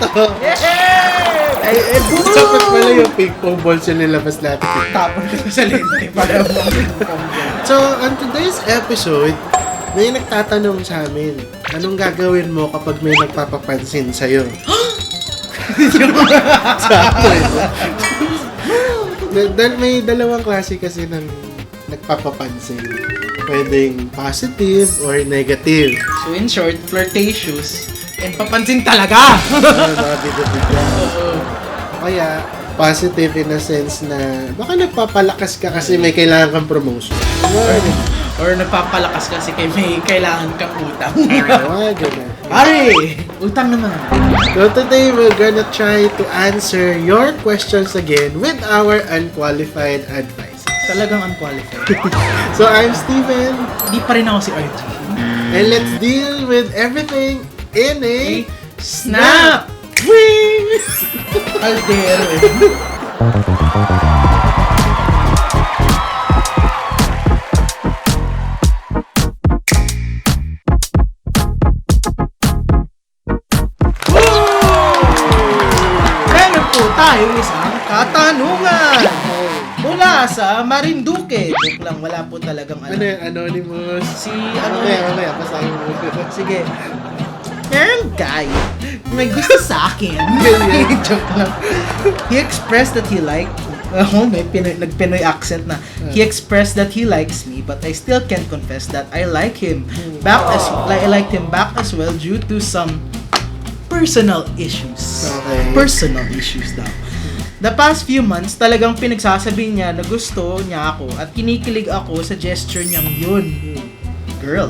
to. Ay, Dapat pala yung ping pong balls yung nilabas natin. tapon ko sa lente para mo. So, on today's episode, may nagtatanong sa amin, anong gagawin mo kapag may nagpapapansin sa'yo? Dahil may dalawang klase kasi ng nagpapapansin. Pwedeng positive or negative. So in short, flirtatious and papansin talaga. Mga bida-bida. Kaya, positive in a sense na baka nagpapalakas ka kasi may kailangan kang promotion. Or nagpapalakas kasi kay may kailangan kang utang. Ganun. Pare! Utang naman. So today we're gonna try to answer your questions again with our unqualified advice. Talagang unqualified. So I'm Steven, Di pa rin ako si RG. and let's deal with everything in a Snap! Wing! Aldero. Meron po tayong isang katanungan mula sa Marinduque. Joke lang, wala po talagang Ano yung anonymous? Si Mamaya, basahin mo. Sige. Meron guy, may gusto sa akin. Joke lang. He expressed that he liked, nag-Pinoy accent na. He expressed that he likes me, but I still can't confess that I like him. I liked him back as well due to some personal issues. Okay. Personal issues daw. The past few months, talagang pinagsasabi niya na gusto niya ako at kinikilig ako sa gesture niyang yun. Girl.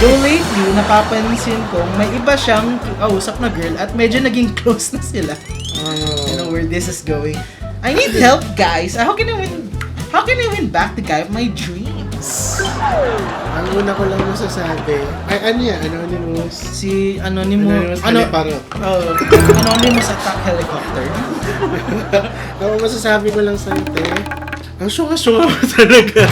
Though lately, napapansin kong may iba siyang kausap na girl at medyo naging close na sila. You know where this is going. I need help, guys. How can I win back the guy of my dreams? Ang una ko lang masasabi, ay ano yan, anonymous? Si Anonymous. Kaliparot. Anonymous attack helicopter. Ako masasabi ko lang sa ite, ang syunga-syunga mo talaga.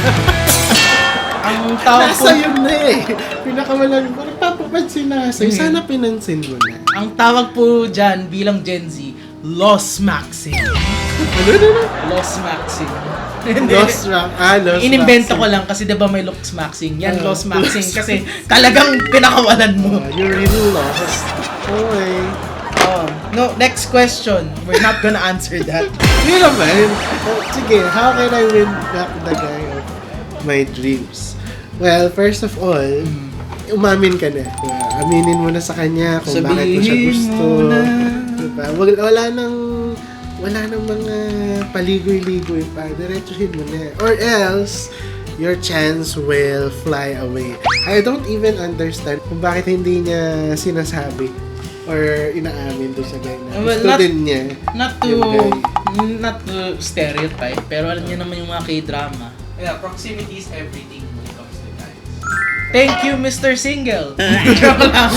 Ang tawag po, Nasa yun na eh. Pinakamalang ko, nagpapapansin na sa'yo. Sana pinansin mo na. ang tawag po dyan bilang Gen Z, Lost Maxing. Ano? Lost Maxing. Lost Inimbento ko lang kasi 'di ba may Lost Maxing. Yan Lost Maxing kasi talagang pinakawalan mo. You're really lost. Okay. No, next question. We're not gonna answer that. Yun naman. Sige, how can I win back the guy of my dreams? Well, first of all, umamin ka na. Aminin mo na sa kanya kung bakit mo siya gusto. Sabihin mo na. Diba? Wala nang mga paligoy-ligoy pa. Diretsuhin mo na. Or else, your chance will fly away. I don't even understand kung bakit hindi niya sinasabi or inaamin doon sa guy na gusto din niya. Not to stereotype, pero alam niyo naman yung mga K-drama. Yeah, proximity is everything when it comes to guys. Thank you, Mr. Single. Joke lang.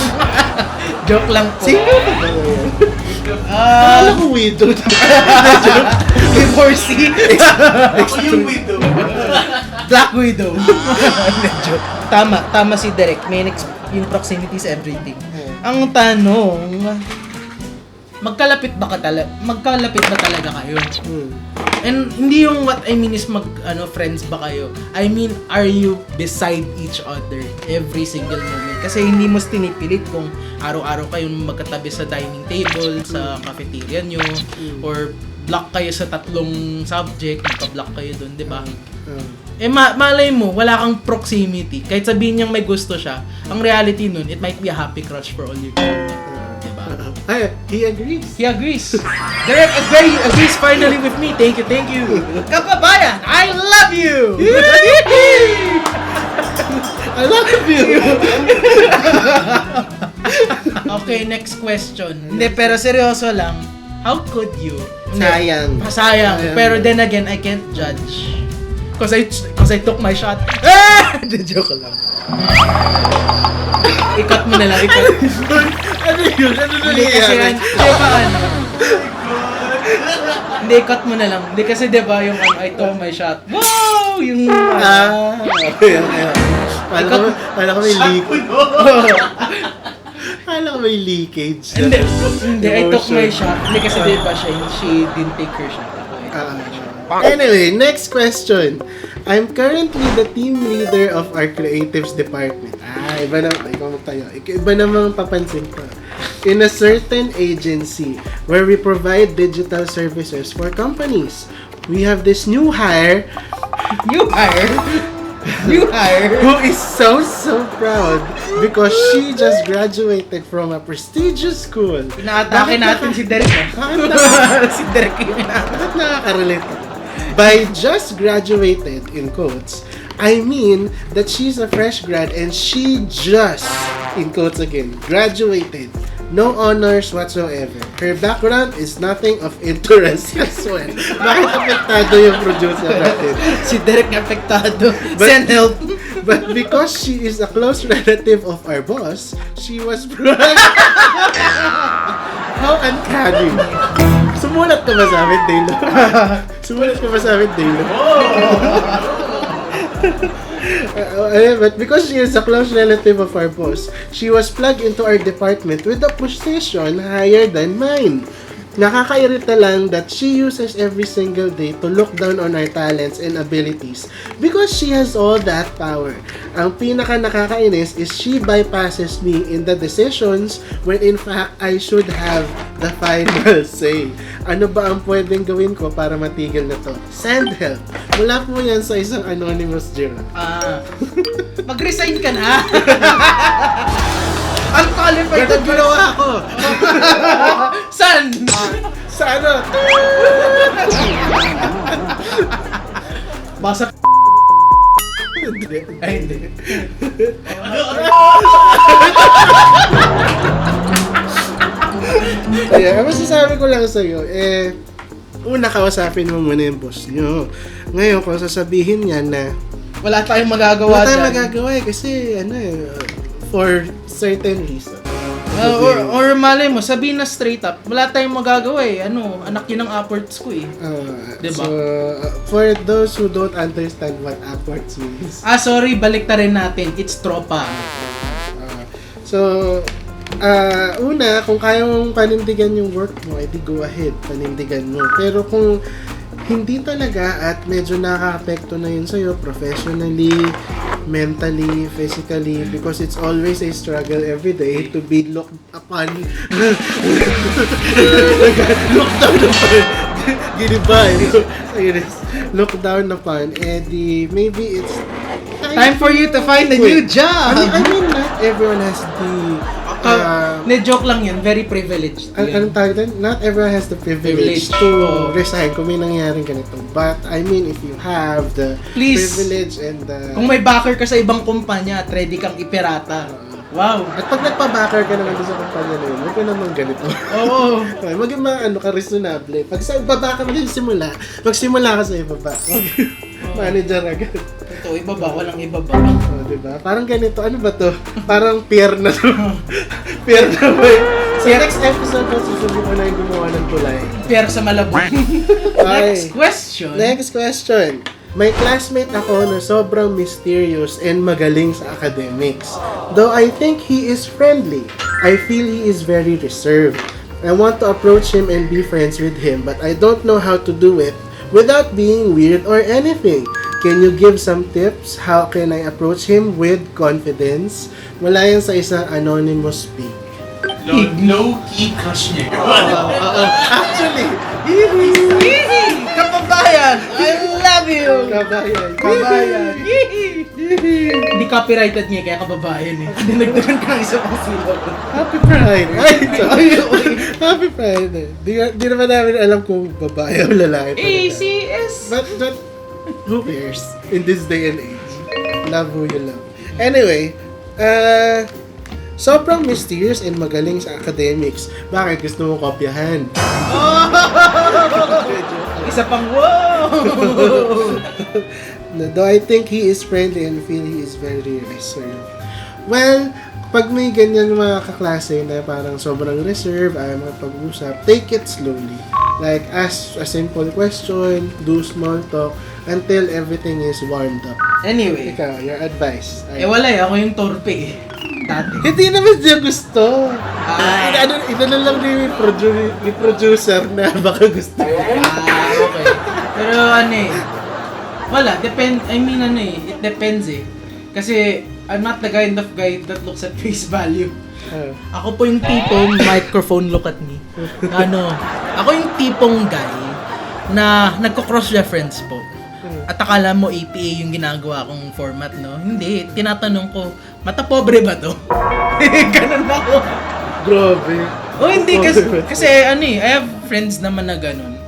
Joke lang po. Single ka ba yun? Akala ko widow. Before C. Ako yung widow. Black Widow. Joke. Tama si Derek. Yung proximity is everything. Ang tanong, magkalapit ba talaga kayo? And hindi yung what I mean is friends ba kayo? I mean, are you beside each other every single moment? Kasi hindi mo tinipilit kung araw-araw kayong magkatabi sa dining table, sa cafeteria nyo, or block kayo sa tatlong subject, magka-block kayo dun, di ba? Malay mo, wala kang proximity. Kahit sabihin niyang may gusto siya, ang reality nun, it might be a happy crush for all you know. Diba? He agrees. He agrees. Derek agrees finally with me. Thank you. Kababayan, I love you! I love you! Okay, next question. Hindi, pero seryoso lang. How could you? Sayang. Sayang. Pero then again, I can't judge. Cause I took my shot. Joke lang. Ikot mo na lang, ikot. Ano yun? Ano Hindi kasi yan, diba hindi, ikot mo na lang. Hindi kasi diba yung I took my shot. Wow! Yung Okay. Kala ko may leak. Akala ko may leakage. Hindi, I took my Emotion. shot. Hindi kasi di ba she didn't take her shot. Anyway, next question. I'm currently the team leader of our creatives department. Iba na, ikaw magtayo. Iba namang papansin ko. In a certain agency where we provide digital services for companies. We have this new hire New hire? New hire? who is so proud because she just graduated from a prestigious school. Inaatake natin si Derek. Si Derek yung inaatake. Bakit nakaka-relate ako? By just graduated, in quotes, I mean that she's a fresh grad and she just, in quotes again, graduated. No honors whatsoever. Her background is nothing of interest as well. Bakit apektado yung producer natin? Si Derek apektado. But- Send help. But because she is a close relative of our boss, she was How uncanny. Sumulat ka ba sa amin, Dalo? Sumulat ka ba sa amin, Dalo? But because she is a close relative of our boss, she was plugged into our department with a position higher than mine. Nakakairita lang that she uses every single day to look down on our talents and abilities because she has all that power. Ang pinaka nakakainis is she bypasses me in the decisions when in fact I should have the final say. Ano ba ang pwedeng gawin ko para matigil na to? Send help. Mula po yan sa isang anonymous journal. Mag-resign ka na. Unqualified. Ganun ginawa ko. San? Sa ano? Basa. Hindi. Ay, hindi. Kaya, ang masasabi ko lang sa'yo, una kausapin mo muna yung boss nyo. Ngayon, kung sasabihin niya na Wala tayong magagawa wala tayong dyan. magagawa kasi, for certain reason. Or malay mo, sabihin na straight up, wala tayong magagawa eh. Anak yun ng upwards ko eh. Diba? So, for those who don't understand what upwards means, Sorry, balik ta rin natin. It's tropa. una, kung kaya mong panindigan yung work mo, edi go ahead, panindigan mo. Pero kung hindi talaga at medyo nakaka-apekto na yun sa'yo professionally, mentally, physically, because it's always a struggle every day to be looked upon. Looked down upon. Ginibay. Looked down upon. Maybe it's Time for you to find a new job! I mean, not everyone has the joke lang yun. Very privileged. anong tawag doon? Not everyone has the privilege Privilege. to Oh. resign kung may nangyaring ganito. But, I mean, if you have the Please. privilege and the... Kung may backer ka sa ibang kumpanya, at ready kang ipirata. Wow! At pag nagpa-backer ka naman doon sa kumpanya na yun, huwag ka naman ganito. Oo! Maging ka reasonable. Pag sa ibaba ka magsimula ka sa ibaba. Manager agad. Ito, ibaba. Walang ibaba. Diba? Parang ganito. Ano ba to? Parang peer na to. Peer na ba yun? Sa next episode ko, susubukan na yung gumawa ng tulay. Pair sa Malabon. Next question. Next question. May classmate ako na sobrang mysterious and magaling sa academics. Though I think he is friendly, I feel he is very reserved. I want to approach him and be friends with him, but I don't know how to do it without being weird or anything. Can you give some tips? How can I approach him with confidence? Wala yan sa isang anonymous speak. Low-key crush niya yun. Actually, Hihi! Kababayan! I love you! kabayan. Kabayan! Hihi! Hindi copyrighted niya kaya kababayan eh. Dinagdagan ka ng isa pang syllable. Happy Pride! Ay, sorry. Happy Pride. Di naman namin alam kung babae o lalaki. ACS! But who cares in this day and age? Love who you love. Anyway, sobrang mysterious and magaling sa academics. Bakit gusto mo kopyahan? Isa pang wow! Though I think he is friendly and feel he is very reserved. Well, pag may ganyan mga kaklase na parang sobrang reserve, ayaw makapag-usap, take it slowly. Like, ask a simple question, do small talk, until everything is warmed up. Anyway, Ikaw, your advice. wala eh. Ako yung torpe eh. Dati. Hindi naman niya gusto. Ah. Inano lang ni producer na baka gusto. Okay. Pero ano eh, wala, it depends eh. Kasi, I'm not the kind of guy that looks at face value. Ako po yung tipong microphone look at me. Ako yung tipong guy na nagko-cross-reference po. At akala mo APA yung ginagawa kong format, no? Hindi, tinatanong ko, mata pobre ba to? Ganun ako. Grabe. Oh, hindi kasi I have friends naman na ganun.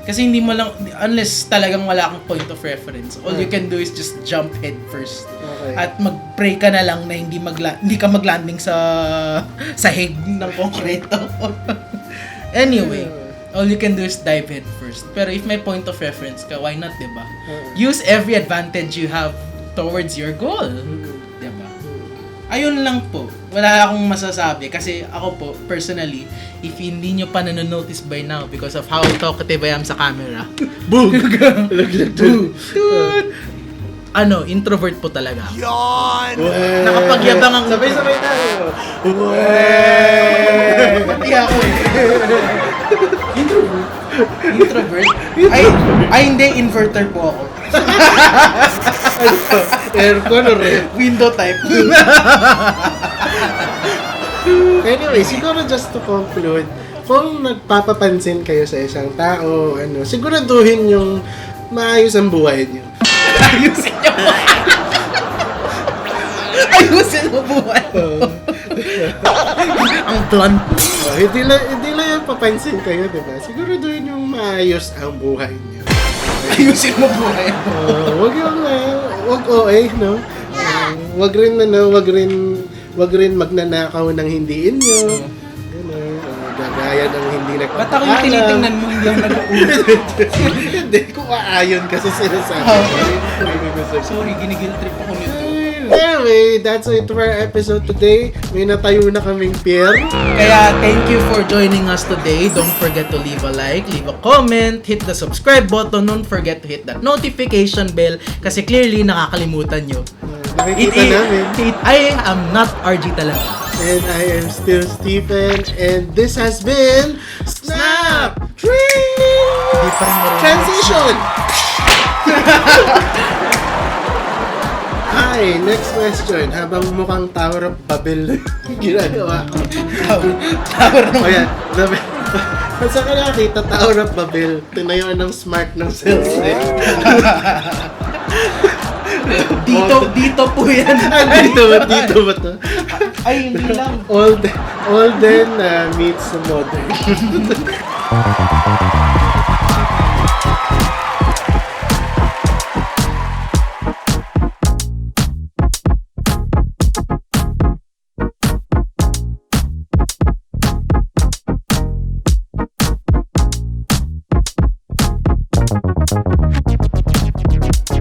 Kasi hindi mo lang, unless talagang wala kang point of reference, all you can do is just jump head first. Okay. At mag-pray ka na lang na hindi ka maglanding sa sahig ng konkreto. Anyway, all you can do is dive head first. Pero if may point of reference ka, why not, diba? Use every advantage you have towards your goal. Diba? Ayun lang po. Wala akong masasabi kasi ako po, personally, if hindi nyo pa nanonotice by now because of how talkative I am sa camera, Boom! Dude! Introvert po talaga ako. Nakapagyabang ang... Sabay-sabay tayo. Pati ako eh. Introvert? Ay hindi, inverter po ako. Aircon or ref? Window type. Anyway, siguro just to conclude, kung nagpapapansin kayo sa isang tao, siguraduhin yung maayos ang buhay niyo. Ayusin niyo po. Ayusin mo buhay. Ang blunt. Hindi lang yung papansin kayo, di ba? Siguraduhin yung maayos ang buhay niyo. Ayusin mo buhay. Wag OA, no? Wag rin magnanakaw ng hindi inyo. Gagaya ng hindi nagpapakala. Ba't ako yung tinitingnan mo, hindi ako nag-uulit? Hindi, kung aayon ka sa sinasabi. Sorry, ginigil trip ako nito. Anyway, that's it for our episode today. May natayo na kaming pier. Kaya thank you for joining us today. Don't forget to leave a like, leave a comment, hit the subscribe button. Don't forget to hit that notification bell kasi clearly nakakalimutan nyo. Nakikita namin. I am not RG talaga. And I am still Stephen. And this has been Snap Tree! Hindi pa rin marunong Transition! Hi, next question. Habang mukhang Tower of Babel ginagawa ko. Tower ng... O yan, kung saan ka nakakita, Tower of Babel, tinayuan ng smart ng sales eh. Dito po yan. Dito ba to? Ay, hindi lang. Olden meets modern.